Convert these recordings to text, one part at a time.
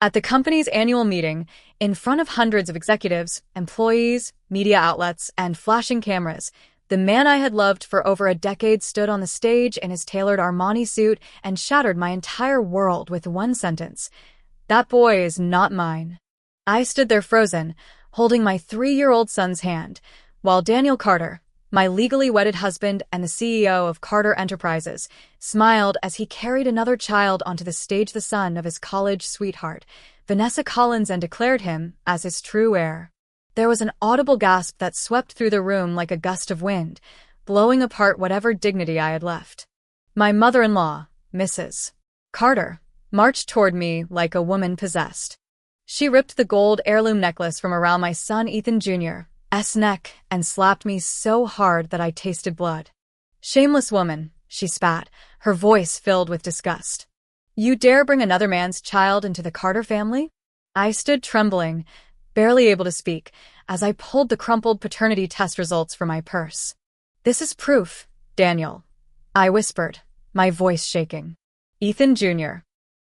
At the company's annual meeting, in front of hundreds of executives, employees, media outlets, and flashing cameras, the man I had loved for over a decade stood on the stage in his tailored Armani suit and shattered my entire world with one sentence. "That boy is not mine." I stood there frozen, holding my 3-year-old son's hand, while Daniel Carter, my legally wedded husband and the CEO of Carter Enterprises, smiled as he carried another child onto the stage, the son of his college sweetheart, Vanessa Collins, and declared him as his true heir. There was an audible gasp that swept through the room like a gust of wind, blowing apart whatever dignity I had left. My mother-in-law, Mrs. Carter, marched toward me like a woman possessed. She ripped the gold heirloom necklace from around my son Ethan Jr.'s neck and slapped me so hard that I tasted blood. "Shameless woman," she spat, her voice filled with disgust. "You dare bring another man's child into the Carter family?" I stood trembling, barely able to speak, as I pulled the crumpled paternity test results from my purse. "This is proof, Daniel," I whispered, my voice shaking. "Ethan Jr.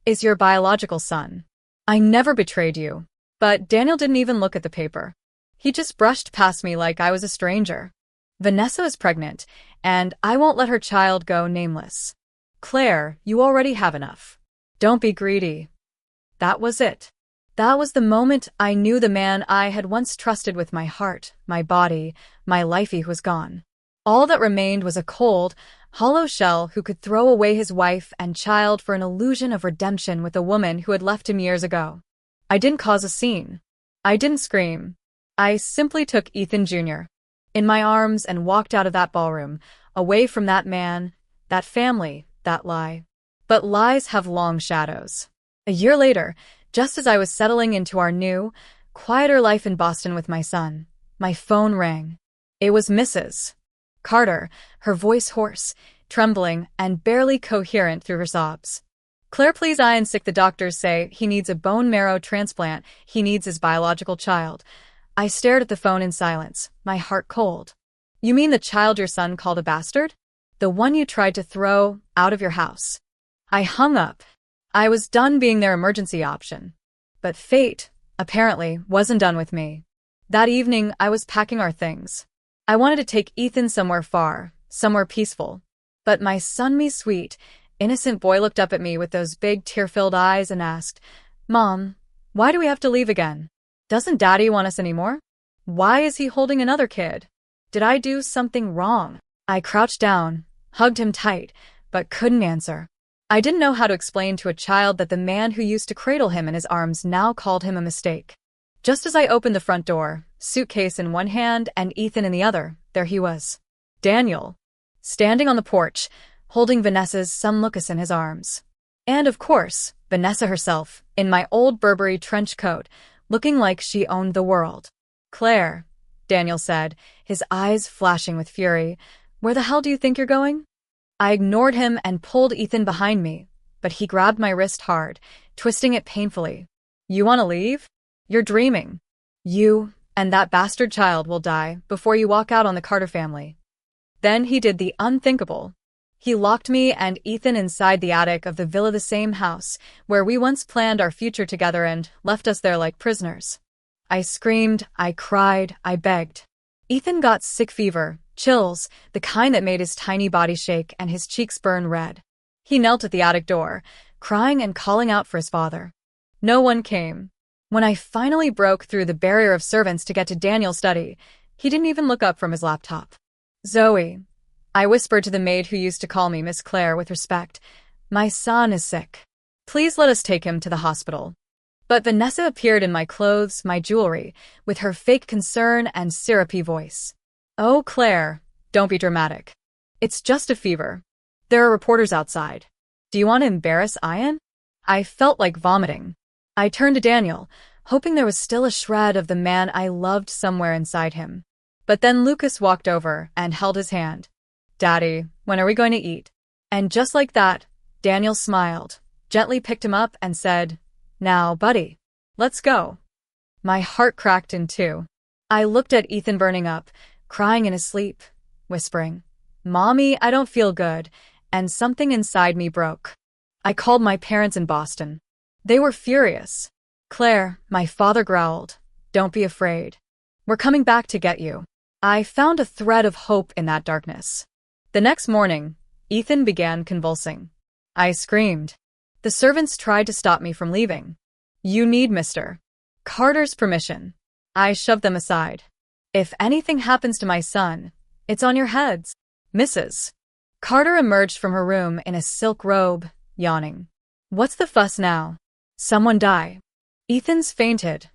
is your biological son. I never betrayed you." But Daniel didn't even look at the paper. He just brushed past me like I was a stranger. "Vanessa is pregnant, and I won't let her child go nameless. Claire, you already have enough. Don't be greedy." That was it. That was the moment I knew the man I had once trusted with my heart, my body, my life was gone. All that remained was a cold, hollow shell who could throw away his wife and child for an illusion of redemption with a woman who had left him years ago. I didn't cause a scene. I didn't scream. I simply took Ethan Jr. in my arms and walked out of that ballroom, away from that man, that family, that lie. But lies have long shadows. A year later, just as I was settling into our new, quieter life in Boston with my son, my phone rang. It was Mrs. Carter, her voice hoarse, trembling, and barely coherent through her sobs. "Claire, please, I am sick. The doctors say he needs a bone marrow transplant. He needs his biological child." I stared at the phone in silence, my heart cold. "You mean the child your son called a bastard? The one you tried to throw out of your house?" I hung up. I was done being their emergency option. But fate, apparently, wasn't done with me. That evening, I was packing our things. I wanted to take Ethan somewhere far, somewhere peaceful. But my son, me sweet, innocent boy, looked up at me with those big tear-filled eyes and asked, "Mom, why do we have to leave again? Doesn't Daddy want us anymore? Why is he holding another kid? Did I do something wrong?" I crouched down, hugged him tight, but couldn't answer. I didn't know how to explain to a child that the man who used to cradle him in his arms now called him a mistake. Just as I opened the front door, suitcase in one hand and Ethan in the other, there he was. Daniel, standing on the porch, holding Vanessa's son Lucas in his arms. And of course, Vanessa herself, in my old Burberry trench coat, looking like she owned the world. "Claire," Daniel said, his eyes flashing with fury, "where the hell do you think you're going?" I ignored him and pulled Ethan behind me, but he grabbed my wrist hard, twisting it painfully. "You want to leave? You're dreaming. You and that bastard child will die before you walk out on the Carter family." Then he did the unthinkable. He locked me and Ethan inside the attic of the villa, the same house where we once planned our future together, and left us there like prisoners. I screamed, I cried, I begged. Ethan got sick fever, chills, the kind that made his tiny body shake and his cheeks burn red. He knelt at the attic door, crying and calling out for his father. No one came. When I finally broke through the barrier of servants to get to Daniel's study, he didn't even look up from his laptop. "Zoe," I whispered to the maid who used to call me Miss Claire with respect, "my son is sick. Please let us take him to the hospital." But Vanessa appeared in my clothes, my jewelry, with her fake concern and syrupy voice. "Oh, Claire, don't be dramatic. It's just a fever. There are reporters outside. Do you want to embarrass Ian?" I felt like vomiting. I turned to Daniel, hoping there was still a shred of the man I loved somewhere inside him. But then Lucas walked over and held his hand. "Daddy, when are we going to eat?" And just like that, Daniel smiled, gently picked him up and said, "Now, buddy, let's go." My heart cracked in two. I looked at Ethan burning up, crying in his sleep, whispering, "Mommy, I don't feel good," and something inside me broke. I called my parents in Boston. They were furious. Claire, my father growled. Don't be afraid. We're coming back to get you. I found a thread of hope in that darkness. The next morning, Ethan began convulsing. I screamed. The servants tried to stop me from leaving. You need Mr. Carter's permission. I shoved them aside. If anything happens to my son, it's on your heads. Mrs. Carter emerged from her room in a silk robe, yawning. What's the fuss now? Someone die. Ethan's fainted.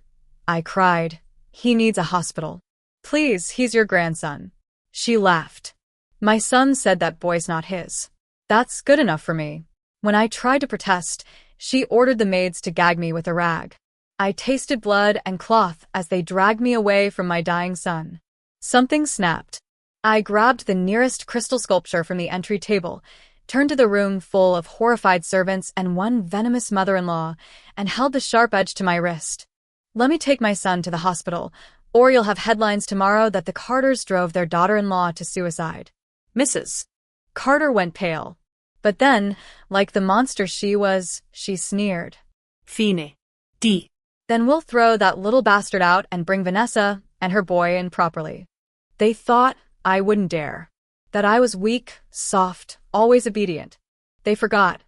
I cried. He needs a hospital. Please, he's your grandson. She laughed. My son said that boy's not his. That's good enough for me. When I tried to protest, she ordered the maids to gag me with a rag. I tasted blood and cloth as they dragged me away from my dying son. Something snapped. I grabbed the nearest crystal sculpture from the entry table, turned to the room full of horrified servants and one venomous mother-in-law, and held the sharp edge to my wrist. Let me take my son to the hospital, or you'll have headlines tomorrow that the Carters drove their daughter-in-law to suicide. Mrs. Carter went pale. But then, like the monster she was, she sneered. Fine. Di. Then we'll throw that little bastard out and bring Vanessa and her boy in properly. They thought I wouldn't dare. That I was weak, soft, always obedient. They forgot.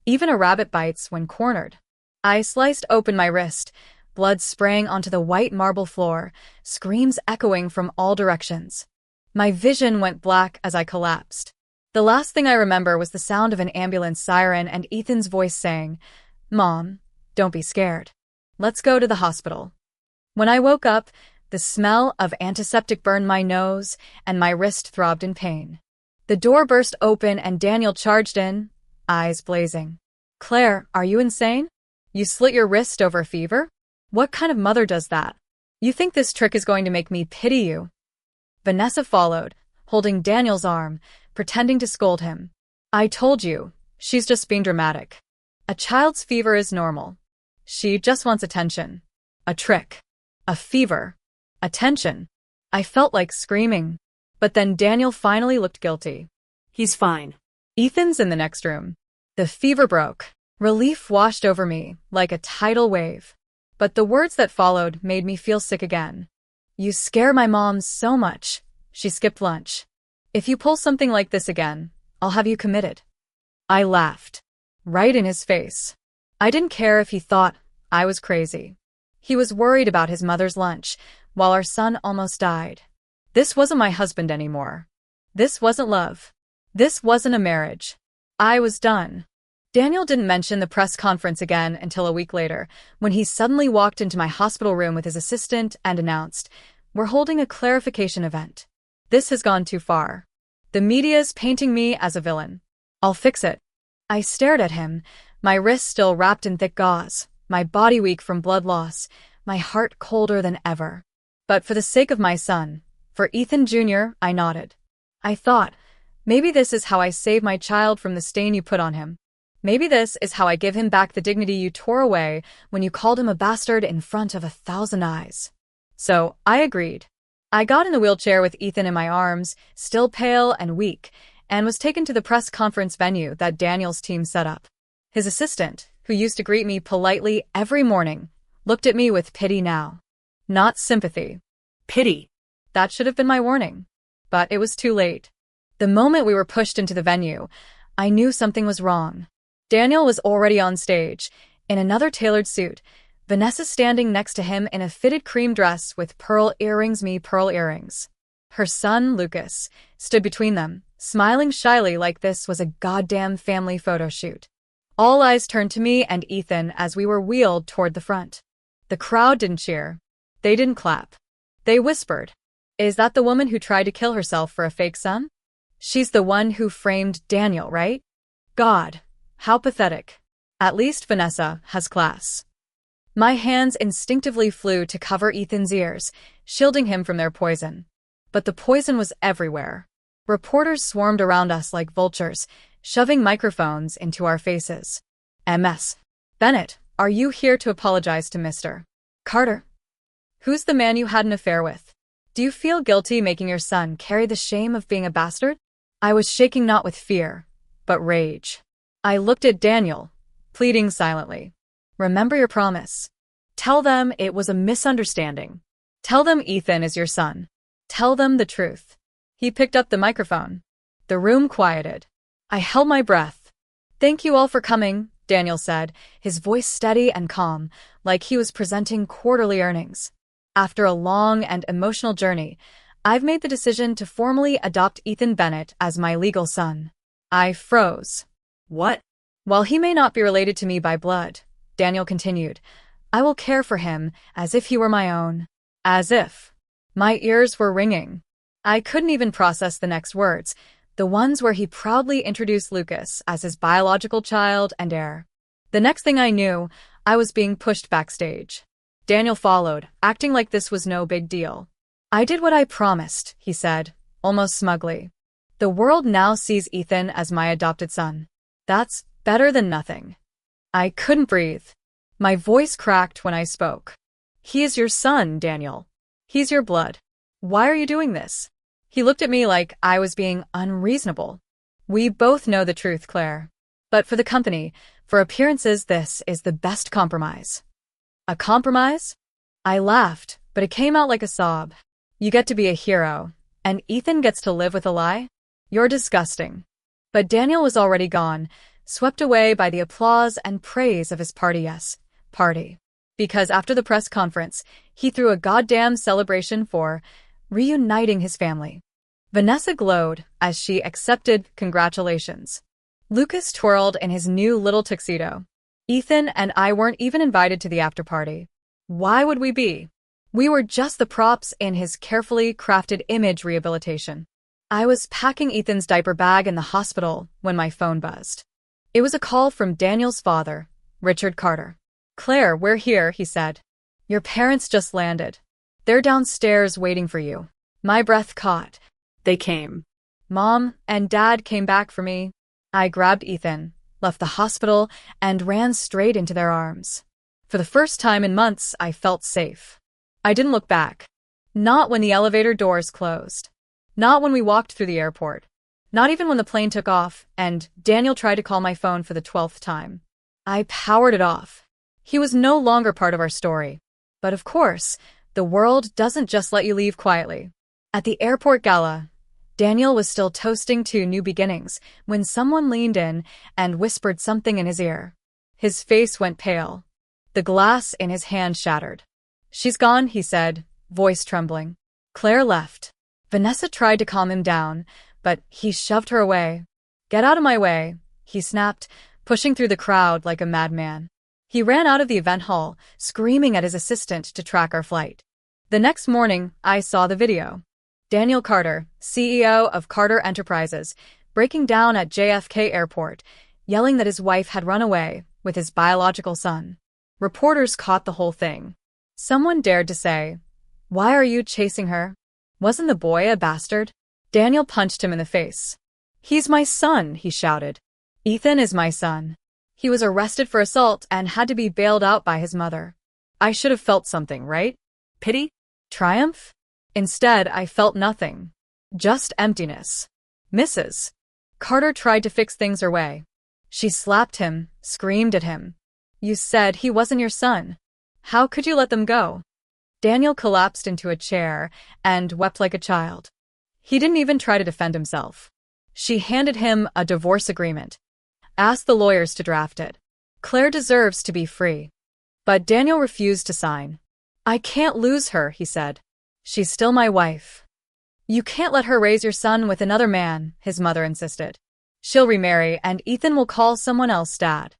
Even a rabbit bites when cornered. I sliced open my wrist, blood spraying onto the white marble floor, screams echoing from all directions. My vision went black as I collapsed. The last thing I remember was the sound of an ambulance siren and Ethan's voice saying, Mom, don't be scared. Let's go to the hospital. When I woke up, the smell of antiseptic burned my nose and my wrist throbbed in pain. The door burst open and Daniel charged in, eyes blazing. Claire, are you insane? You slit your wrist over a fever? What kind of mother does that? You think this trick is going to make me pity you? Vanessa followed, holding Daniel's arm, pretending to scold him. I told you, she's just being dramatic. A child's fever is normal. She just wants attention. A trick. A fever. Attention. I felt like screaming. But then Daniel finally looked guilty. He's fine. Ethan's in the next room. The fever broke. Relief washed over me, like a tidal wave. But the words that followed made me feel sick again. You scare my mom so much. She skipped lunch. If you pull something like this again, I'll have you committed. I laughed. Right in his face. I didn't care if he thought I was crazy. He was worried about his mother's lunch, while our son almost died. This wasn't my husband anymore. This wasn't love. This wasn't a marriage. I was done. Daniel didn't mention the press conference again until a week later, when he suddenly walked into my hospital room with his assistant and announced, We're holding a clarification event. This has gone too far. The media's painting me as a villain. I'll fix it. I stared at him, my wrist still wrapped in thick gauze, my body weak from blood loss, my heart colder than ever. But for the sake of my son, for Ethan Jr., I nodded. I thought, maybe this is how I save my child from the stain you put on him. Maybe this is how I give him back the dignity you tore away when you called him a bastard in front of 1,000 eyes. So, I agreed. I got in the wheelchair with Ethan in my arms, still pale and weak, and was taken to the press conference venue that Daniel's team set up. His assistant, who used to greet me politely every morning, looked at me with pity now. Not sympathy. Pity. That should have been my warning. But it was too late. The moment we were pushed into the venue, I knew something was wrong. Daniel was already on stage, in another tailored suit, Vanessa standing next to him in a fitted cream dress with pearl earrings. Her son, Lucas, stood between them, smiling shyly like this was a goddamn family photo shoot. All eyes turned to me and Ethan as we were wheeled toward the front. The crowd didn't cheer. They didn't clap. They whispered, Is that the woman who tried to kill herself for a fake son? She's the one who framed Daniel, right? God, how pathetic. At least Vanessa has class. My hands instinctively flew to cover Ethan's ears, shielding him from their poison. But the poison was everywhere. Reporters swarmed around us like vultures, shoving microphones into our faces. Ms. Bennett, are you here to apologize to Mr. Carter? Who's the man you had an affair with? Do you feel guilty making your son carry the shame of being a bastard? I was shaking not with fear, but rage. I looked at Daniel, pleading silently. Remember your promise. Tell them it was a misunderstanding. Tell them Ethan is your son. Tell them the truth. He picked up the microphone. The room quieted. I held my breath. Thank you all for coming, Daniel said, his voice steady and calm, like he was presenting quarterly earnings. After a long and emotional journey, I've made the decision to formally adopt Ethan Bennett as my legal son. I froze. What? While he may not be related to me by blood, Daniel continued, I will care for him as if he were my own. As if. My ears were ringing. I couldn't even process the next words, the ones where he proudly introduced Lucas as his biological child and heir. The next thing I knew, I was being pushed backstage. Daniel followed, acting like this was no big deal. I did what I promised, he said, almost smugly. The world now sees Ethan as my adopted son. That's better than nothing. I couldn't breathe. My voice cracked when I spoke. He is your son, Daniel. He's your blood. Why are you doing this? He looked at me like I was being unreasonable. We both know the truth, Claire. But for the company, for appearances, this is the best compromise. A compromise? I laughed, but it came out like a sob. You get to be a hero, and Ethan gets to live with a lie? You're disgusting. But Daniel was already gone, swept away by the applause and praise of his party. Because after the press conference, he threw a goddamn celebration for reuniting his family. Vanessa glowed as she accepted congratulations. Lucas twirled in his new little tuxedo. Ethan and I weren't even invited to the after-party. Why would we be? We were just the props in his carefully crafted image rehabilitation. I was packing Ethan's diaper bag in the hospital when my phone buzzed. It was a call from Daniel's father, Richard Carter. Claire, we're here, he said. Your parents just landed. They're downstairs waiting for you. My breath caught. They came. Mom and Dad came back for me. I grabbed Ethan, left the hospital, and ran straight into their arms. For the first time in months, I felt safe. I didn't look back. Not when the elevator doors closed. Not when we walked through the airport. Not even when the plane took off and Daniel tried to call my phone for the 12th time. I powered it off. He was no longer part of our story. But of course, the world doesn't just let you leave quietly. At the airport gala, Daniel was still toasting to new beginnings when someone leaned in and whispered something in his ear. His face went pale. The glass in his hand shattered. She's gone, he said, voice trembling. Claire left. Vanessa tried to calm him down, but he shoved her away. Get out of my way, he snapped, pushing through the crowd like a madman. He ran out of the event hall, screaming at his assistant to track our flight. The next morning, I saw the video. Daniel Carter, CEO of Carter Enterprises, breaking down at JFK Airport, yelling that his wife had run away with his biological son. Reporters caught the whole thing. Someone dared to say, "Why are you chasing her? Wasn't the boy a bastard?" Daniel punched him in the face. "He's my son," he shouted. "Ethan is my son." He was arrested for assault and had to be bailed out by his mother. I should have felt something, right? Pity? Triumph? Instead, I felt nothing. Just emptiness. Mrs. Carter tried to fix things her way. She slapped him, screamed at him. You said he wasn't your son. How could you let them go? Daniel collapsed into a chair and wept like a child. He didn't even try to defend himself. She handed him a divorce agreement. Asked the lawyers to draft it. Claire deserves to be free. But Daniel refused to sign. I can't lose her, he said. She's still my wife. You can't let her raise your son with another man, his mother insisted. She'll remarry and Ethan will call someone else dad.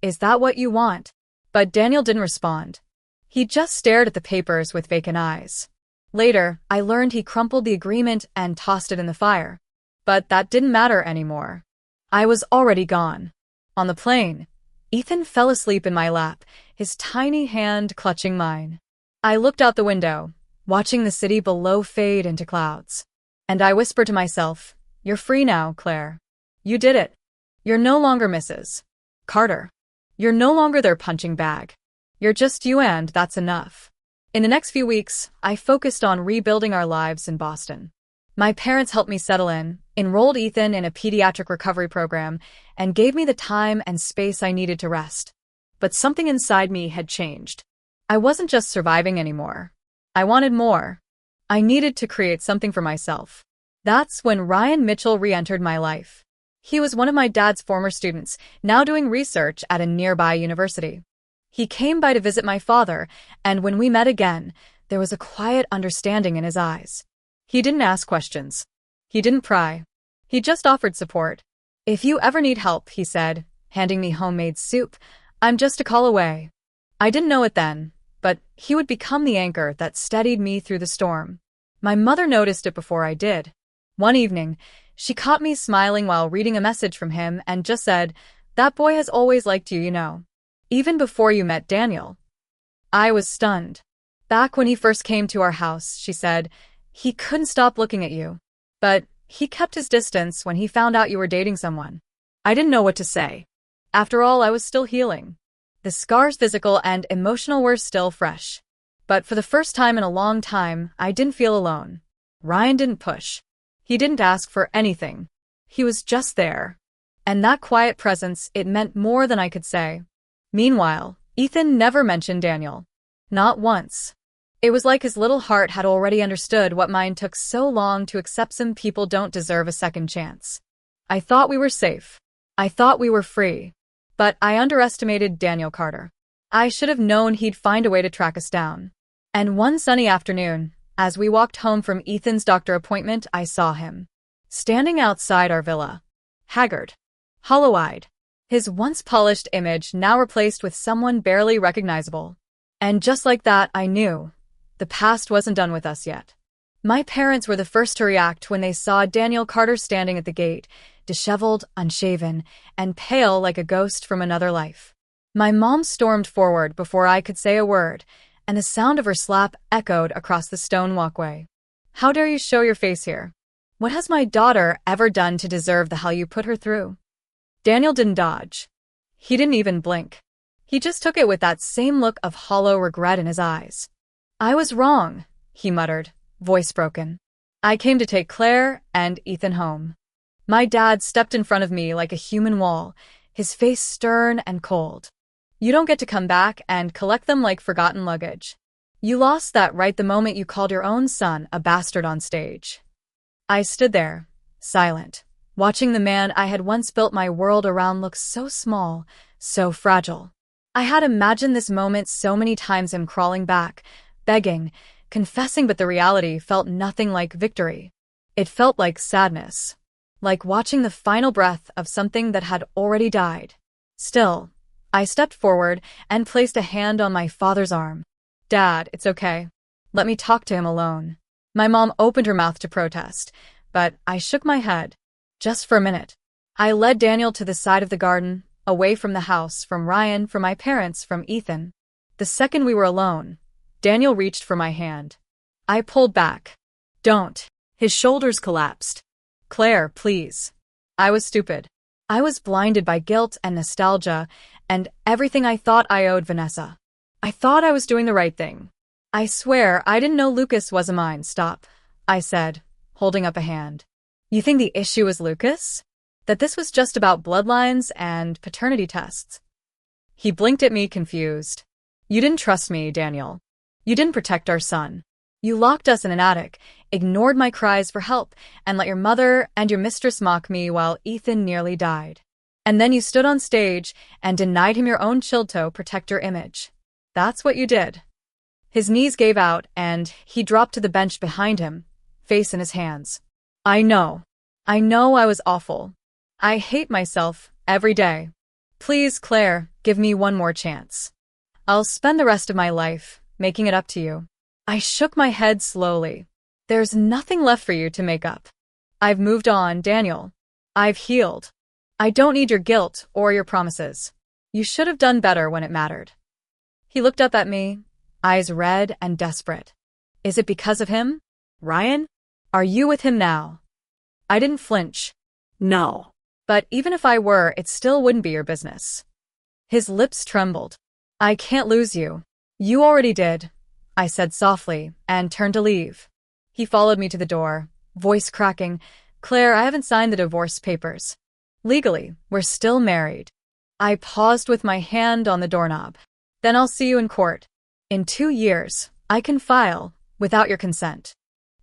Is that what you want? But Daniel didn't respond. He just stared at the papers with vacant eyes. Later, I learned he crumpled the agreement and tossed it in the fire. But that didn't matter anymore. I was already gone. On the plane, Ethan fell asleep in my lap, his tiny hand clutching mine. I looked out the window, watching the city below fade into clouds. And I whispered to myself, "You're free now, Claire. You did it. You're no longer Mrs. Carter. You're no longer their punching bag. You're just you, and that's enough." In the next few weeks, I focused on rebuilding our lives in Boston. My parents helped me settle in, enrolled Ethan in a pediatric recovery program, and gave me the time and space I needed to rest. But something inside me had changed. I wasn't just surviving anymore. I wanted more. I needed to create something for myself. That's when Ryan Mitchell re-entered my life. He was one of my dad's former students, now doing research at a nearby university. He came by to visit my father, and when we met again, there was a quiet understanding in his eyes. He didn't ask questions. He didn't pry. He just offered support. "If you ever need help," he said, handing me homemade soup, "I'm just a call away." I didn't know it then, but he would become the anchor that steadied me through the storm. My mother noticed it before I did. One evening, she caught me smiling while reading a message from him and just said, "That boy has always liked you, you know. Even before you met Daniel." I was stunned. "Back when he first came to our house," she said, "he couldn't stop looking at you. But he kept his distance when he found out you were dating someone." I didn't know what to say. After all, I was still healing. The scars, physical and emotional, were still fresh. But for the first time in a long time, I didn't feel alone. Ryan didn't push. He didn't ask for anything. He was just there. And that quiet presence, it meant more than I could say. Meanwhile, Ethan never mentioned Daniel. Not once. It was like his little heart had already understood what mine took so long to accept. Some people don't deserve a second chance. I thought we were safe. I thought we were free. But I underestimated Daniel Carter. I should have known he'd find a way to track us down. And one sunny afternoon, as we walked home from Ethan's doctor appointment, I saw him. Standing outside our villa. Haggard. Hollow-eyed. His once polished image now replaced with someone barely recognizable. And just like that, I knew. The past wasn't done with us yet. My parents were the first to react when they saw Daniel Carter standing at the gate, disheveled, unshaven, and pale like a ghost from another life. My mom stormed forward before I could say a word, and the sound of her slap echoed across the stone walkway. "How dare you show your face here? What has my daughter ever done to deserve the hell you put her through?" Daniel didn't dodge. He didn't even blink. He just took it with that same look of hollow regret in his eyes. "I was wrong," he muttered, voice broken. "I came to take Claire and Ethan home." My dad stepped in front of me like a human wall, his face stern and cold. "You don't get to come back and collect them like forgotten luggage. You lost that right the moment you called your own son a bastard on stage." I stood there, silent, watching the man I had once built my world around look so small, so fragile. I had imagined this moment so many times, him crawling back, begging, confessing, but the reality felt nothing like victory. It felt like sadness. Like watching the final breath of something that had already died. Still, I stepped forward and placed a hand on my father's arm. "Dad, it's okay. Let me talk to him alone." My mom opened her mouth to protest, but I shook my head. "Just for a minute." I led Daniel to the side of the garden, away from the house, from Ryan, from my parents, from Ethan. The second we were alone, Daniel reached for my hand. I pulled back. "Don't." His shoulders collapsed. "Claire, please." I was stupid. I was blinded by guilt and nostalgia and everything I thought I owed Vanessa. I thought I was doing the right thing. "I swear I didn't know Lucas was mine." "Stop," I said, holding up a hand. "You think the issue is Lucas? That this was just about bloodlines and paternity tests?" He blinked at me, confused. "You didn't trust me, Daniel. You didn't protect our son. You locked us in an attic, ignored my cries for help, and let your mother and your mistress mock me while Ethan nearly died. And then you stood on stage and denied him your own child to protect your image. That's what you did." His knees gave out and he dropped to the bench behind him, face in his hands. I know I was awful. I hate myself every day. Please, Claire, give me one more chance. I'll spend the rest of my life making it up to you." I shook my head slowly. "There's nothing left for you to make up. I've moved on, Daniel. I've healed. I don't need your guilt or your promises. You should have done better when it mattered." He looked up at me, eyes red and desperate. "Is it because of him? Ryan? Are you with him now?" I didn't flinch. No. "But even if I were, it still wouldn't be your business." His lips trembled. "I can't lose you. You already did," I said softly, and turned to leave. He followed me to the door, voice cracking. "Claire, I haven't signed the divorce papers. Legally, we're still married." I paused with my hand on the doorknob. "Then I'll see you in court." In 2 years, I can file, without your consent.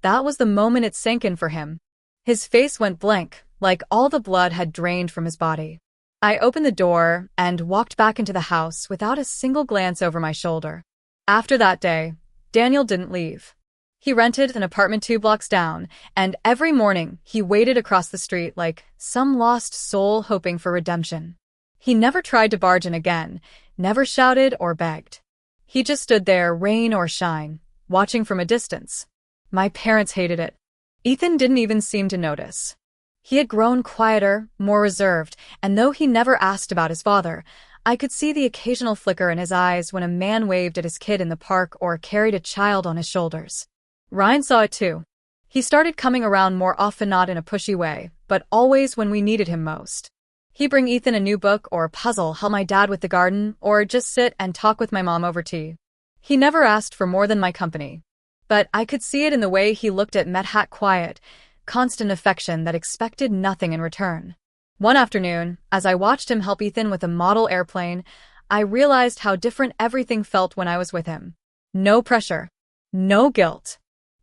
That was the moment it sank in for him. His face went blank, like all the blood had drained from his body. I opened the door and walked back into the house without a single glance over my shoulder. After that day, Daniel didn't leave. He rented an apartment 2 blocks down, and every morning he waited across the street like some lost soul hoping for redemption. He never tried to barge in again, never shouted or begged. He just stood there, rain or shine, watching from a distance. My parents hated it. Ethan didn't even seem to notice. He had grown quieter, more reserved, and though he never asked about his father, I could see the occasional flicker in his eyes when a man waved at his kid in the park or carried a child on his shoulders. Ryan saw it too. He started coming around more often, not in a pushy way, but always when we needed him most. He'd bring Ethan a new book or a puzzle, help my dad with the garden, or just sit and talk with my mom over tea. He never asked for more than my company. But I could see it in the way he looked at Medhat, quiet, constant affection that expected nothing in return. One afternoon, as I watched him help Ethan with a model airplane, I realized how different everything felt when I was with him. No pressure. No guilt.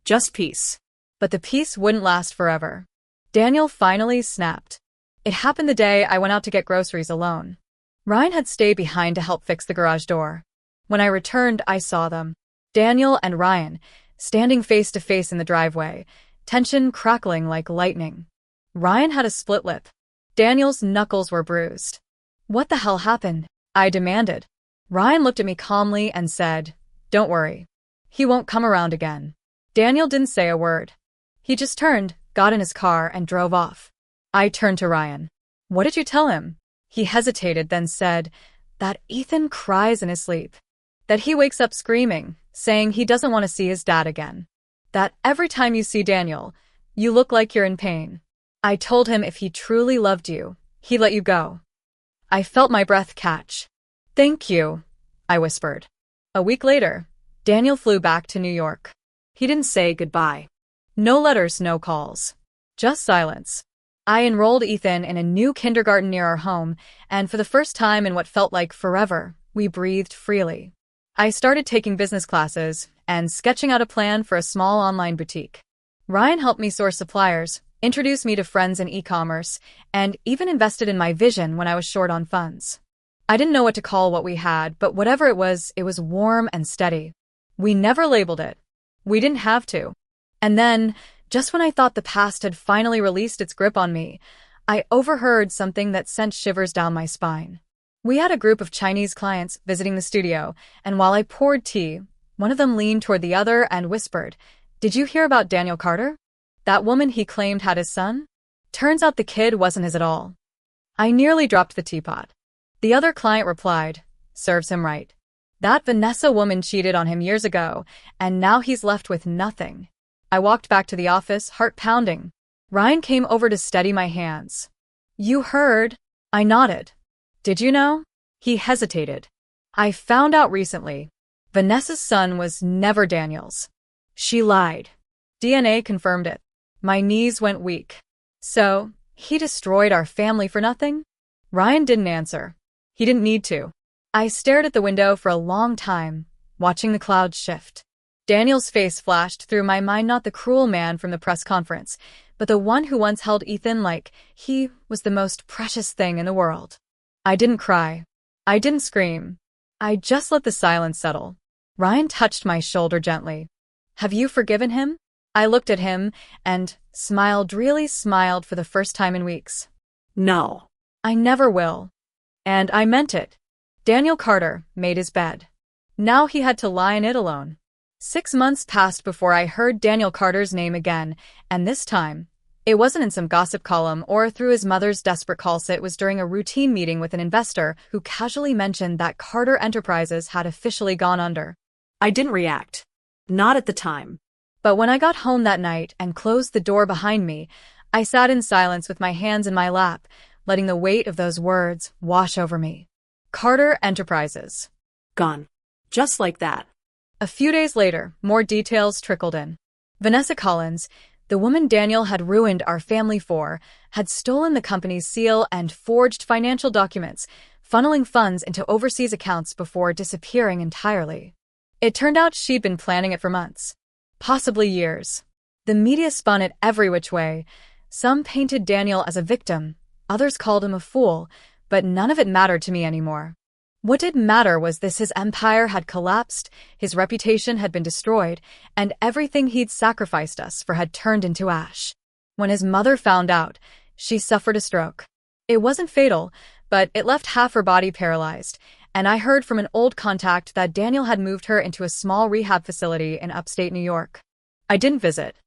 Just peace. But the peace wouldn't last forever. Daniel finally snapped. It happened the day I went out to get groceries alone. Ryan had stayed behind to help fix the garage door. When I returned, I saw them. Daniel and Ryan, standing face to face in the driveway, tension crackling like lightning. Ryan had a split lip. Daniel's knuckles were bruised. What the hell happened? I demanded. Ryan looked at me calmly and said, "Don't worry. He won't come around again." Daniel didn't say a word. He just turned, got in his car, and drove off. I turned to Ryan. "What did you tell him?" He hesitated, then said, "That Ethan cries in his sleep. That he wakes up screaming, saying he doesn't want to see his dad again. That every time you see Daniel, you look like you're in pain. I told him if he truly loved you, he'd let you go." I felt my breath catch. "Thank you," I whispered. A week later, Daniel flew back to New York. He didn't say goodbye. No letters, no calls. Just silence. I enrolled Ethan in a new kindergarten near our home, and for the first time in what felt like forever, we breathed freely. I started taking business classes and sketching out a plan for a small online boutique. Ryan helped me source suppliers, introduced me to friends in e-commerce, and even invested in my vision when I was short on funds. I didn't know what to call what we had, but whatever it was warm and steady. We never labeled it. We didn't have to. And then, just when I thought the past had finally released its grip on me, I overheard something that sent shivers down my spine. We had a group of Chinese clients visiting the studio, and while I poured tea, one of them leaned toward the other and whispered, "Did you hear about Daniel Carter? That woman he claimed had his son? Turns out the kid wasn't his at all." I nearly dropped the teapot. The other client replied, "Serves him right. That Vanessa woman cheated on him years ago, and now he's left with nothing." I walked back to the office, heart pounding. Ryan came over to steady my hands. "You heard?" I nodded. "Did you know?" He hesitated. "I found out recently. Vanessa's son was never Daniel's. She lied. DNA confirmed it." My knees went weak. "So, he destroyed our family for nothing?" Ryan didn't answer. He didn't need to. I stared at the window for a long time, watching the clouds shift. Daniel's face flashed through my mind, not the cruel man from the press conference, but the one who once held Ethan like he was the most precious thing in the world. I didn't cry. I didn't scream. I just let the silence settle. Ryan touched my shoulder gently. "Have you forgiven him?" I looked at him and smiled, really smiled for the first time in weeks. No. "I never will." And I meant it. Daniel Carter made his bed. Now he had to lie in it alone. 6 months passed before I heard Daniel Carter's name again, and this time, it wasn't in some gossip column or through his mother's desperate calls. It was during a routine meeting with an investor who casually mentioned that Carter Enterprises had officially gone under. I didn't react. Not at the time. But when I got home that night and closed the door behind me, I sat in silence with my hands in my lap, letting the weight of those words wash over me. Carter Enterprises. Gone. Just like that. A few days later, more details trickled in. Vanessa Collins, the woman Daniel had ruined our family for, had stolen the company's seal and forged financial documents, funneling funds into overseas accounts before disappearing entirely. It turned out she'd been planning it for months, possibly years. The media spun it every which way. Some painted Daniel as a victim, others called him a fool, but none of it mattered to me anymore. What did matter was his empire had collapsed, his reputation had been destroyed, and everything he'd sacrificed us for had turned into ash. When his mother found out, she suffered a stroke. It wasn't fatal, but it left half her body paralyzed, and I heard from an old contact that Daniel had moved her into a small rehab facility in upstate New York. I didn't visit.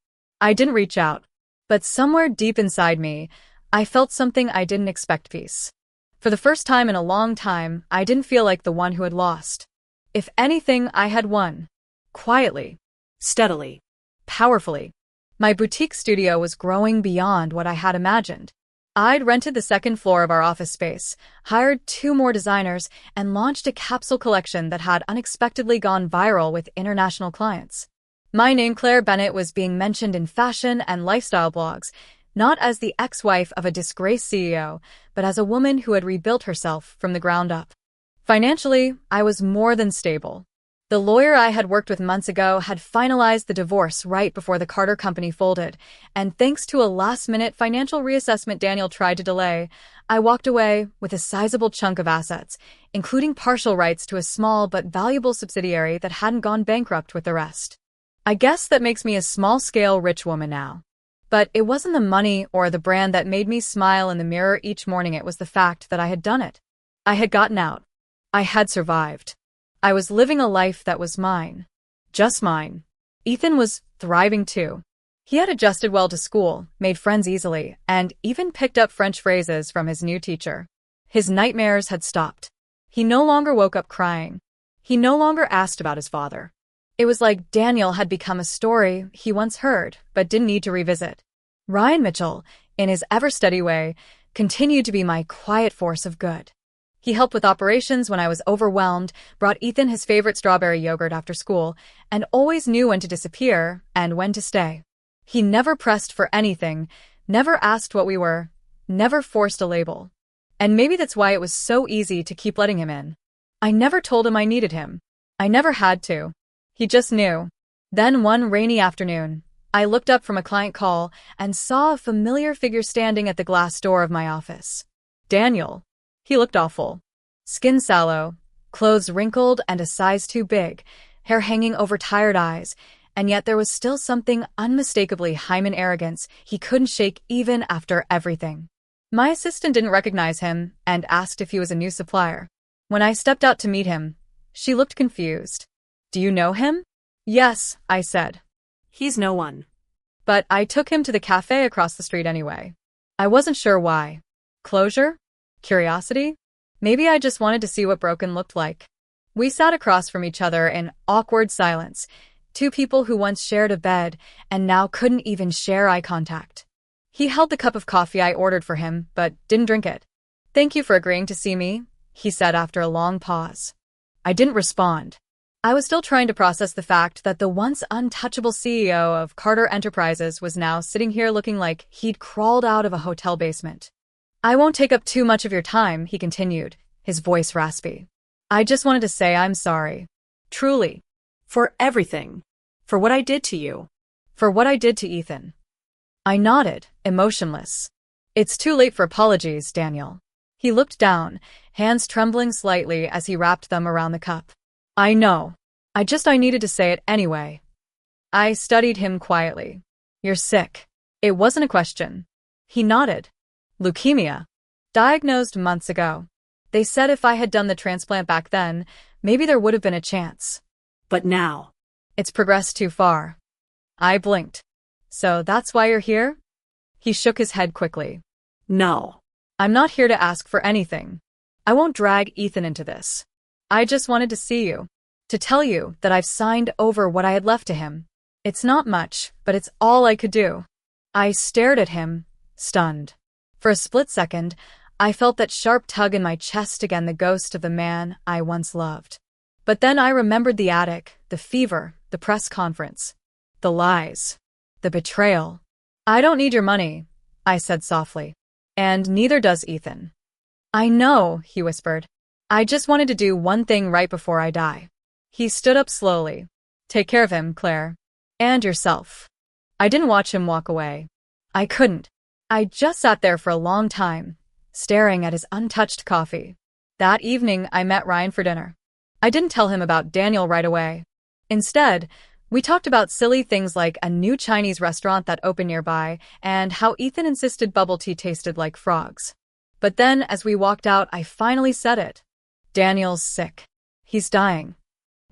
I didn't reach out. But somewhere deep inside me, I felt something I didn't expect: peace. For the first time in a long time, I didn't feel like the one who had lost. If anything, I had won. Quietly. Steadily. Powerfully. My boutique studio was growing beyond what I had imagined. I'd rented the second floor of our office space, hired 2 more designers, and launched a capsule collection that had unexpectedly gone viral with international clients. My name, Claire Bennett, was being mentioned in fashion and lifestyle blogs, not as the ex-wife of a disgraced CEO, but as a woman who had rebuilt herself from the ground up. Financially, I was more than stable. The lawyer I had worked with months ago had finalized the divorce right before the Carter company folded, and thanks to a last-minute financial reassessment Daniel tried to delay, I walked away with a sizable chunk of assets, including partial rights to a small but valuable subsidiary that hadn't gone bankrupt with the rest. I guess that makes me a small-scale rich woman now. But it wasn't the money or the brand that made me smile in the mirror each morning. It was the fact that I had done it. I had gotten out. I had survived. I was living a life that was mine. Just mine. Ethan was thriving too. He had adjusted well to school, made friends easily, and even picked up French phrases from his new teacher. His nightmares had stopped. He no longer woke up crying. He no longer asked about his father. It was like Daniel had become a story he once heard, but didn't need to revisit. Ryan Mitchell, in his ever-steady way, continued to be my quiet force of good. He helped with operations when I was overwhelmed, brought Ethan his favorite strawberry yogurt after school, and always knew when to disappear and when to stay. He never pressed for anything, never asked what we were, never forced a label. And maybe that's why it was so easy to keep letting him in. I never told him I needed him. I never had to. He just knew. Then one rainy afternoon, I looked up from a client call and saw a familiar figure standing at the glass door of my office. Daniel. He looked awful. Skin sallow, clothes wrinkled and a size too big, hair hanging over tired eyes, and yet there was still something unmistakably Hyman arrogance he couldn't shake even after everything. My assistant didn't recognize him and asked if he was a new supplier. When I stepped out to meet him, she looked confused. "Do you know him?" "Yes," I said. He's no one. But I took him to the cafe across the street anyway. I wasn't sure why. Closure? Curiosity? Maybe I just wanted to see what broken looked like. We sat across from each other in awkward silence, 2 people who once shared a bed and now couldn't even share eye contact. He held the cup of coffee I ordered for him, but didn't drink it. "Thank you for agreeing to see me," he said after a long pause. I didn't respond. I was still trying to process the fact that the once untouchable CEO of Carter Enterprises was now sitting here looking like he'd crawled out of a hotel basement. "I won't take up too much of your time," he continued, his voice raspy. "I just wanted to say I'm sorry. Truly. For everything. For what I did to you. For what I did to Ethan." I nodded, emotionless. "It's too late for apologies, Daniel." He looked down, hands trembling slightly as he wrapped them around the cup. "I know. I needed to say it anyway." I studied him quietly. "You're sick." It wasn't a question. He nodded. "Leukemia. Diagnosed months ago. They said if I had done the transplant back then, maybe there would have been a chance. But now. It's progressed too far." I blinked. "So that's why you're here?" He shook his head quickly. No. "I'm not here to ask for anything. I won't drag Ethan into this. I just wanted to see you. To tell you that I've signed over what I had left to him. It's not much, but it's all I could do." I stared at him, stunned. For a split second, I felt that sharp tug in my chest again, the ghost of the man I once loved. But then I remembered the attic, the fever, the press conference. The lies. The betrayal. "I don't need your money," I said softly. "And neither does Ethan." "I know," he whispered. "I just wanted to do one thing right before I die." He stood up slowly. Take care of him, Claire. And yourself. I didn't watch him walk away. I couldn't. I just sat there for a long time, staring at his untouched coffee. That evening, I met Ryan for dinner. I didn't tell him about Daniel right away. Instead, we talked about silly things like a new Chinese restaurant that opened nearby and how Ethan insisted bubble tea tasted like frogs. But then, as we walked out, I finally said it. Daniel's sick. He's dying.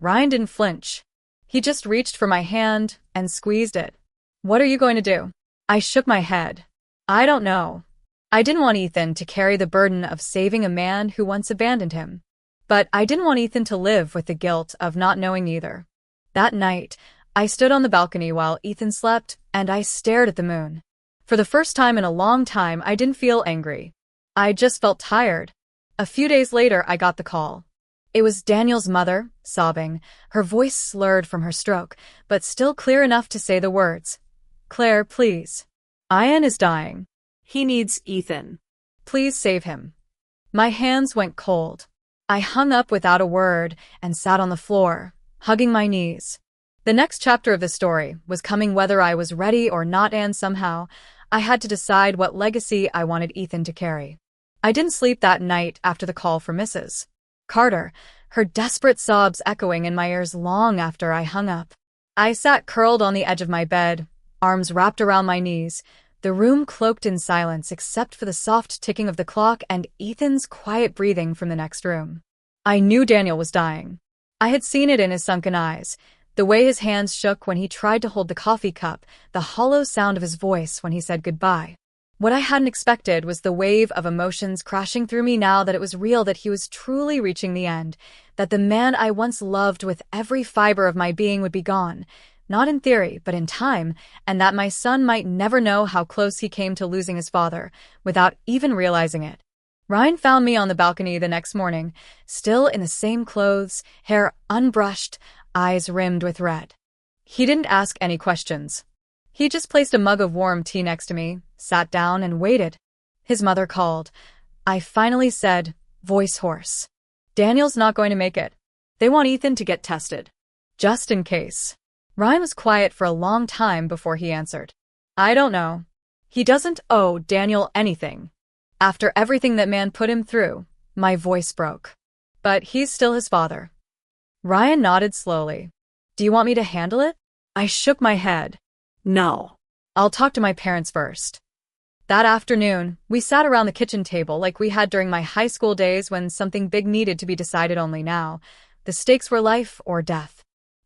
Ryan didn't flinch. He just reached for my hand and squeezed it. What are you going to do? I shook my head. I don't know. I didn't want Ethan to carry the burden of saving a man who once abandoned him. But I didn't want Ethan to live with the guilt of not knowing either. That night, I stood on the balcony while Ethan slept, and I stared at the moon. For the first time in a long time, I didn't feel angry. I just felt tired. A few days later, I got the call. It was Daniel's mother, sobbing, her voice slurred from her stroke, but still clear enough to say the words. Claire, please. Ian is dying. He needs Ethan. Please save him. My hands went cold. I hung up without a word and sat on the floor, hugging my knees. The next chapter of the story was coming whether I was ready or not, and somehow I had to decide what legacy I wanted Ethan to carry. I didn't sleep that night after the call from Mrs. Carter, her desperate sobs echoing in my ears long after I hung up. I sat curled on the edge of my bed, arms wrapped around my knees, the room cloaked in silence except for the soft ticking of the clock and Ethan's quiet breathing from the next room. I knew Daniel was dying. I had seen it in his sunken eyes, the way his hands shook when he tried to hold the coffee cup, the hollow sound of his voice when he said goodbye. What I hadn't expected was the wave of emotions crashing through me now that it was real, that he was truly reaching the end, that the man I once loved with every fiber of my being would be gone, not in theory, but in time, and that my son might never know how close he came to losing his father, without even realizing it. Ryan found me on the balcony the next morning, still in the same clothes, hair unbrushed, eyes rimmed with red. He didn't ask any questions. He just placed a mug of warm tea next to me, sat down, and waited. His mother called. I finally said, voice hoarse, Daniel's not going to make it. They want Ethan to get tested. Just in case. Ryan was quiet for a long time before he answered. I don't know. He doesn't owe Daniel anything. After everything that man put him through, my voice broke. But he's still his father. Ryan nodded slowly. Do you want me to handle it? I shook my head. No. I'll talk to my parents first. That afternoon, we sat around the kitchen table like we had during my high school days when something big needed to be decided. Only now, the stakes were life or death.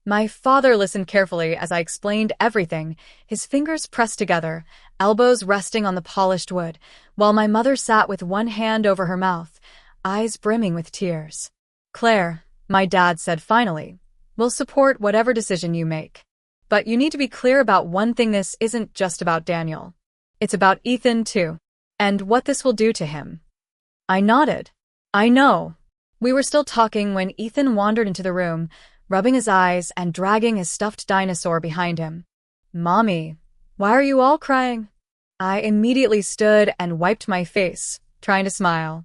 My father listened carefully as I explained everything, his fingers pressed together, elbows resting on the polished wood, while my mother sat with one hand over her mouth, eyes brimming with tears. Claire, my dad said finally, we'll support whatever decision you make. But you need to be clear about one thing: this isn't just about Daniel. It's about Ethan too, and what this will do to him. I nodded. I know. We were still talking when Ethan wandered into the room, rubbing his eyes and dragging his stuffed dinosaur behind him. Mommy, why are you all crying? I immediately stood and wiped my face, trying to smile.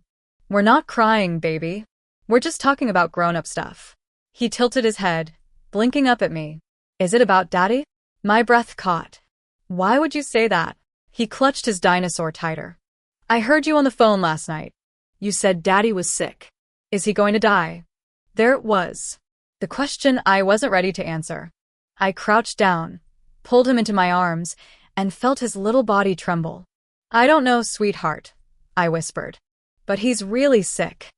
We're not crying, baby. We're just talking about grown-up stuff. He tilted his head, blinking up at me. Is it about Daddy? My breath caught. Why would you say that? He clutched his dinosaur tighter. I heard you on the phone last night. You said Daddy was sick. Is he going to die? There it was. The question I wasn't ready to answer. I crouched down, pulled him into my arms, and felt his little body tremble. I don't know, sweetheart, I whispered. But he's really sick.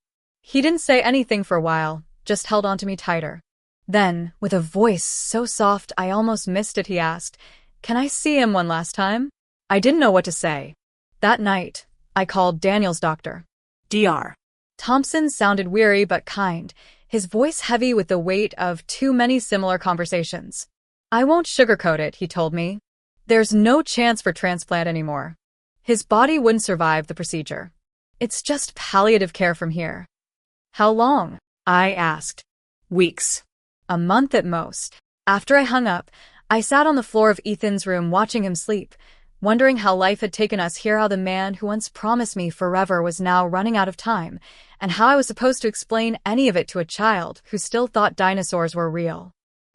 He didn't say anything for a while, just held onto me tighter. Then, with a voice so soft I almost missed it, he asked, Can I see him one last time? I didn't know what to say. That night, I called Daniel's doctor. Dr. Thompson sounded weary but kind, his voice heavy with the weight of too many similar conversations. I won't sugarcoat it, he told me. There's no chance for transplant anymore. His body wouldn't survive the procedure. It's just palliative care from here. How long? I asked. Weeks. A month at most. After I hung up, I sat on the floor of Ethan's room watching him sleep, wondering how life had taken us here, how the man who once promised me forever was now running out of time, and how I was supposed to explain any of it to a child who still thought dinosaurs were real.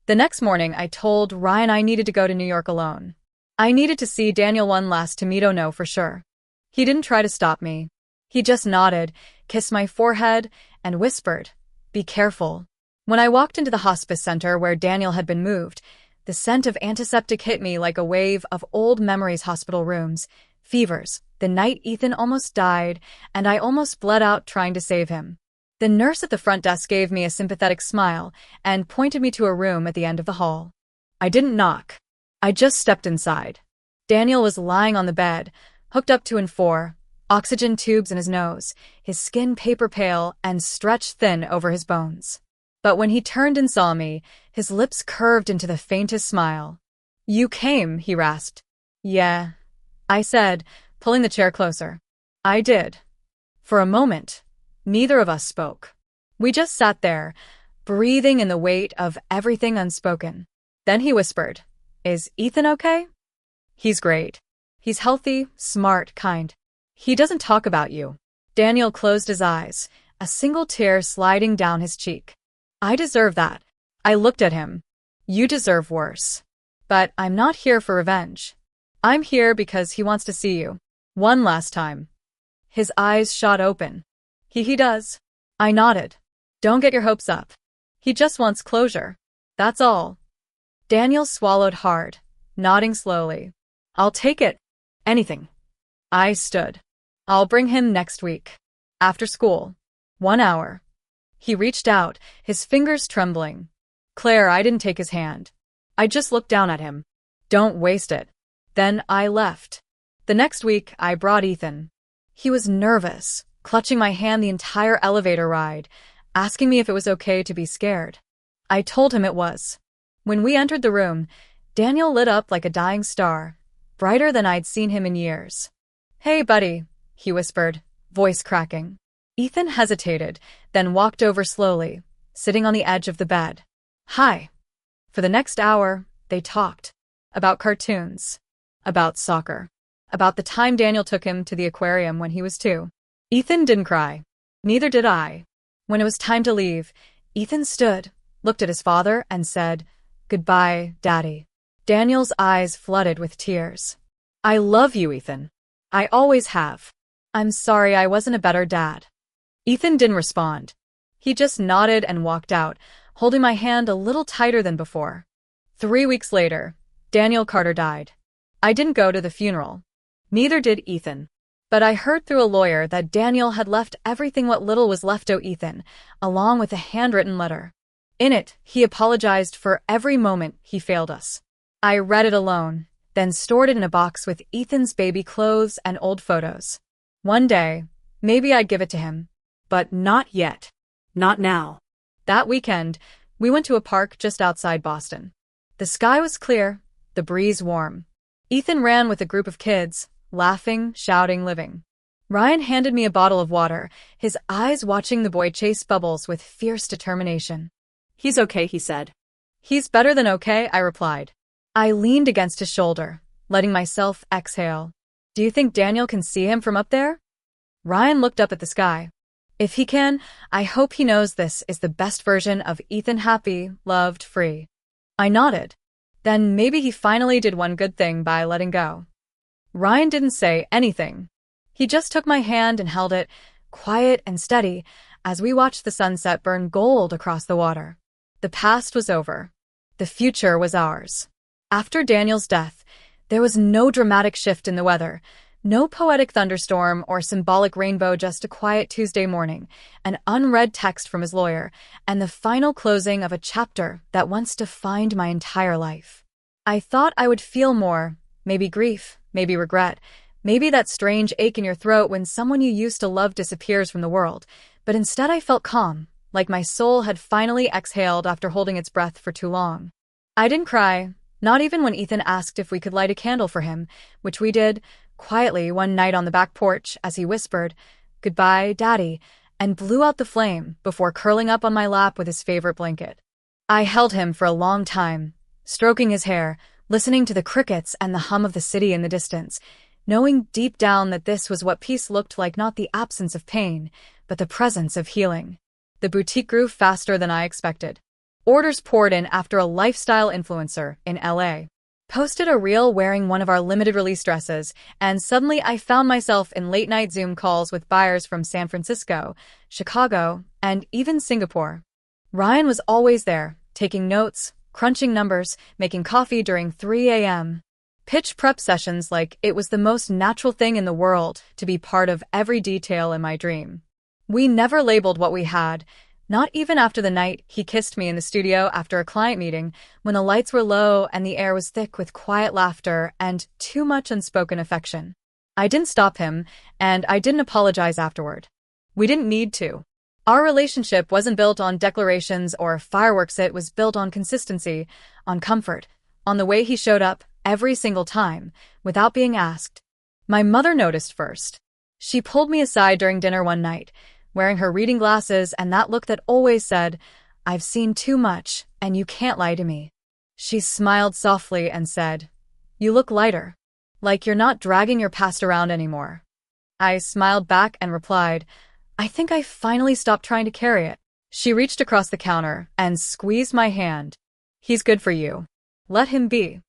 The next morning, I told Ryan I needed to go to New York alone. I needed to see Daniel one last time, know for sure. He didn't try to stop me. He just nodded, kissed my forehead, and whispered, "Be careful." When I walked into the hospice center where Daniel had been moved, the scent of antiseptic hit me like a wave of old memories. Hospital rooms, fevers, the night Ethan almost died, and I almost bled out trying to save him. The nurse at the front desk gave me a sympathetic smile and pointed me to a room at the end of the hall. I didn't knock. I just stepped inside. Daniel was lying on the bed, hooked up to N4, oxygen tubes in his nose, his skin paper pale and stretched thin over his bones. But when he turned and saw me, his lips curved into the faintest smile. "You came," he rasped. "Yeah," I said, pulling the chair closer. "I did." For a moment, neither of us spoke. We just sat there, breathing in the weight of everything unspoken. Then he whispered, "Is Ethan okay?" "He's great. He's healthy, smart, kind. He doesn't talk about you." Daniel closed his eyes, a single tear sliding down his cheek. "I deserve that." I looked at him. "You deserve worse. But I'm not here for revenge. I'm here because he wants to see you. One last time." His eyes shot open. He does." I nodded. "Don't get your hopes up. He just wants closure. That's all." Daniel swallowed hard, nodding slowly. "I'll take it. Anything." I stood. "I'll bring him next week. After school. 1 hour." He reached out, his fingers trembling. "Claire," I didn't take his hand. I just looked down at him. "Don't waste it." Then I left. The next week, I brought Ethan. He was nervous, clutching my hand the entire elevator ride, asking me if it was okay to be scared. I told him it was. When we entered the room, Daniel lit up like a dying star, brighter than I'd seen him in years. "Hey, buddy," he whispered, voice cracking. Ethan hesitated, then walked over slowly, sitting on the edge of the bed. "Hi." For the next hour, they talked. About cartoons. About soccer. About the time Daniel took him to the aquarium when he was 2. Ethan didn't cry. Neither did I. When it was time to leave, Ethan stood, looked at his father, and said, "Goodbye, Daddy." Daniel's eyes flooded with tears. "I love you, Ethan. I always have. I'm sorry I wasn't a better dad." Ethan didn't respond. He just nodded and walked out, holding my hand a little tighter than before. 3 weeks later, Daniel Carter died. I didn't go to the funeral. Neither did Ethan. But I heard through a lawyer that Daniel had left everything what little was left to Ethan, along with a handwritten letter. In it, he apologized for every moment he failed us. I read it alone, then stored it in a box with Ethan's baby clothes and old photos. One day, maybe I'd give it to him. But not yet. Not now. That weekend, we went to a park just outside Boston. The sky was clear, the breeze warm. Ethan ran with a group of kids, laughing, shouting, living. Ryan handed me a bottle of water, his eyes watching the boy chase bubbles with fierce determination. "He's okay," he said. "He's better than okay," I replied. I leaned against his shoulder, letting myself exhale. "Do you think Daniel can see him from up there?" Ryan looked up at the sky. "If he can, I hope he knows this is the best version of Ethan, happy, loved, free." I nodded. Then maybe he finally did one good thing by letting go. Ryan didn't say anything. He just took my hand and held it, quiet and steady, as we watched the sunset burn gold across the water. The past was over. The future was ours. After Daniel's death, there was no dramatic shift in the weather, no poetic thunderstorm or symbolic rainbow, just a quiet Tuesday morning, an unread text from his lawyer, and the final closing of a chapter that once defined my entire life. I thought I would feel more, maybe grief, maybe regret, maybe that strange ache in your throat when someone you used to love disappears from the world, but instead I felt calm, like my soul had finally exhaled after holding its breath for too long. I didn't cry, not even when Ethan asked if we could light a candle for him, which we did, quietly one night on the back porch as he whispered, "Goodbye, Daddy," and blew out the flame before curling up on my lap with his favorite blanket. I held him for a long time, stroking his hair, listening to the crickets and the hum of the city in the distance, knowing deep down that this was what peace looked like, not the absence of pain, but the presence of healing. The boutique grew faster than I expected. Orders poured in after a lifestyle influencer in LA posted a reel wearing one of our limited release dresses, and suddenly I found myself in late-night Zoom calls with buyers from San Francisco, Chicago, and even Singapore. Ryan was always there, taking notes, crunching numbers, making coffee during 3 a.m. pitch prep sessions like it was the most natural thing in the world to be part of every detail in my dream. We never labeled what we had, not even after the night he kissed me in the studio after a client meeting, when the lights were low and the air was thick with quiet laughter and too much unspoken affection. I didn't stop him, and I didn't apologize afterward. We didn't need to. Our relationship wasn't built on declarations or fireworks. It was built on consistency, on comfort, on the way he showed up every single time, without being asked. My mother noticed first. She pulled me aside during dinner one night, wearing her reading glasses and that look that always said, "I've seen too much, and you can't lie to me." She smiled softly and said, "You look lighter, like you're not dragging your past around anymore." I smiled back and replied, "I think I finally stopped trying to carry it." She reached across the counter and squeezed my hand. "He's good for you. Let him be."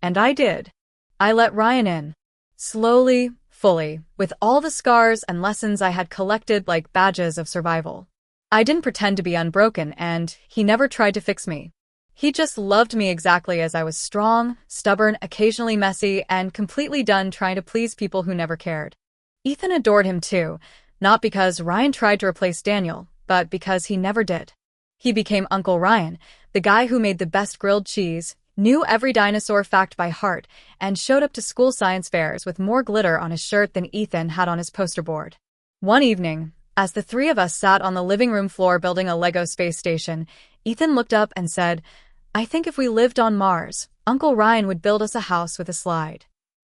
And I did. I let Ryan in. Slowly, fully, with all the scars and lessons I had collected like badges of survival. I didn't pretend to be unbroken, and he never tried to fix me. He just loved me exactly as I was: strong, stubborn, occasionally messy, and completely done trying to please people who never cared. Ethan adored him too, not because Ryan tried to replace Daniel, but because he never did. He became Uncle Ryan, the guy who made the best grilled cheese, knew every dinosaur fact by heart, and showed up to school science fairs with more glitter on his shirt than Ethan had on his poster board. One evening, as the three of us sat on the living room floor building a Lego space station, Ethan looked up and said, "I think if we lived on Mars, Uncle Ryan would build us a house with a slide."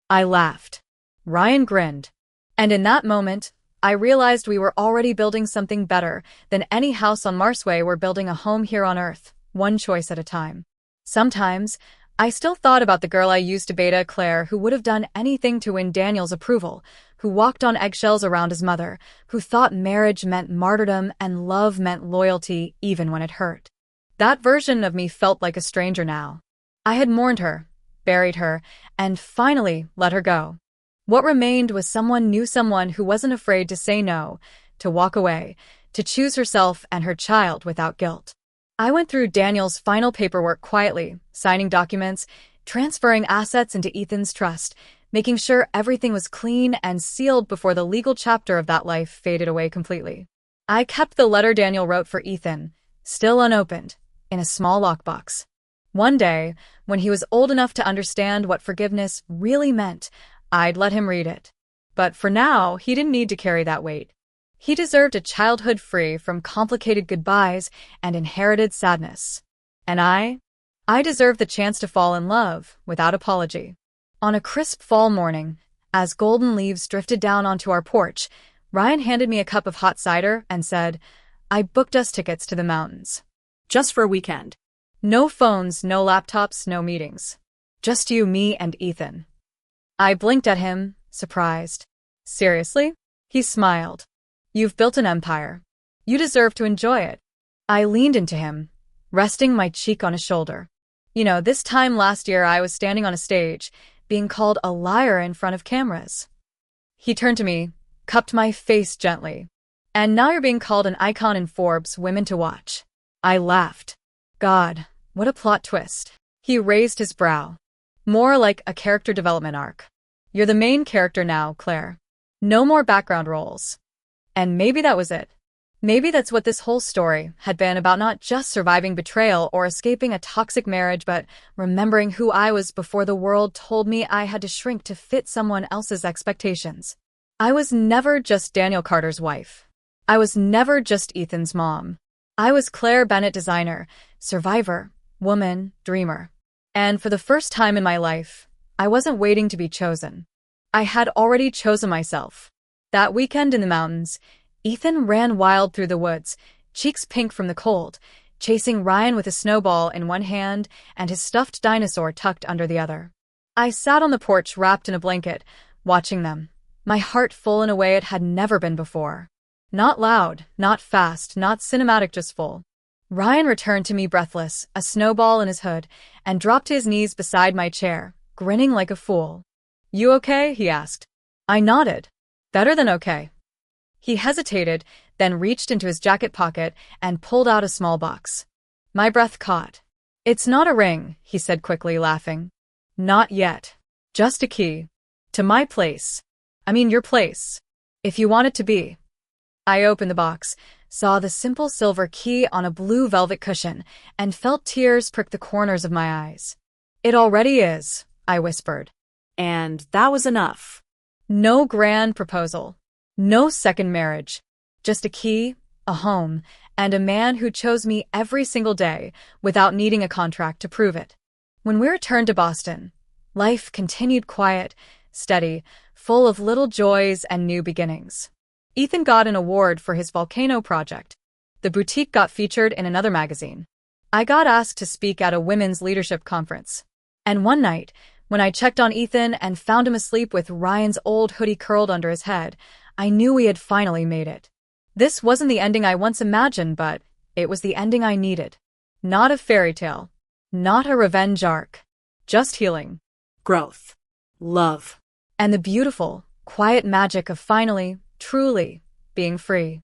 I laughed. Ryan grinned. And in that moment, I realized we were already building something better than any house on Marsway. We're building a home here on Earth, one choice at a time. Sometimes, I still thought about the girl I used to beta, Claire, who would have done anything to win Daniel's approval, who walked on eggshells around his mother, who thought marriage meant martyrdom and love meant loyalty even when it hurt. That version of me felt like a stranger now. I had mourned her, buried her, and finally let her go. What remained was someone new, someone who wasn't afraid to say no, to walk away, to choose herself and her child without guilt. I went through Daniel's final paperwork quietly, signing documents, transferring assets into Ethan's trust, making sure everything was clean and sealed before the legal chapter of that life faded away completely. I kept the letter Daniel wrote for Ethan, still unopened, in a small lockbox. One day, when he was old enough to understand what forgiveness really meant, I'd let him read it. But for now, he didn't need to carry that weight. He deserved a childhood free from complicated goodbyes and inherited sadness. And I deserved the chance to fall in love without apology. On a crisp fall morning, as golden leaves drifted down onto our porch, Ryan handed me a cup of hot cider and said, "I booked us tickets to the mountains. Just for a weekend. No phones, no laptops, no meetings. Just you, me, and Ethan." I blinked at him, surprised. "Seriously?" He smiled. "You've built an empire. You deserve to enjoy it." I leaned into him, resting my cheek on his shoulder. This time last year I was standing on a stage, being called a liar in front of cameras. He turned to me, cupped my face gently. "And now you're being called an icon in Forbes' Women to Watch." I laughed. God, what a plot twist. He raised his brow. "More like a character development arc. You're the main character now, Claire. No more background roles." And maybe that was it. Maybe that's what this whole story had been about, not just surviving betrayal or escaping a toxic marriage, but remembering who I was before the world told me I had to shrink to fit someone else's expectations. I was never just Daniel Carter's wife. I was never just Ethan's mom. I was Claire Bennett, designer, survivor, woman, dreamer. And for the first time in my life, I wasn't waiting to be chosen. I had already chosen myself. That weekend in the mountains, Ethan ran wild through the woods, cheeks pink from the cold, chasing Ryan with a snowball in one hand and his stuffed dinosaur tucked under the other. I sat on the porch wrapped in a blanket, watching them, my heart full in a way it had never been before. Not loud, not fast, not cinematic, just full. Ryan returned to me breathless, a snowball in his hood, and dropped to his knees beside my chair, grinning like a fool. "You okay?" he asked. I nodded. "Better than okay." He hesitated, then reached into his jacket pocket and pulled out a small box. My breath caught. "It's not a ring," he said quickly, laughing. "Not yet. Just a key. To my place. I mean your place. If you want it to be." I opened the box, saw the simple silver key on a blue velvet cushion, and felt tears prick the corners of my eyes. "It already is," I whispered. And that was enough. No grand proposal. No second marriage. Just a key, a home, and a man who chose me every single day without needing a contract to prove it. When we returned to Boston, life continued quiet, steady, full of little joys and new beginnings. Ethan got an award for his volcano project. The boutique got featured in another magazine. I got asked to speak at a women's leadership conference. And one night, when I checked on Ethan and found him asleep with Ryan's old hoodie curled under his head, I knew we had finally made it. This wasn't the ending I once imagined, but it was the ending I needed. Not a fairy tale. Not a revenge arc. Just healing. Growth. Love. And the beautiful, quiet magic of finally, truly, being free.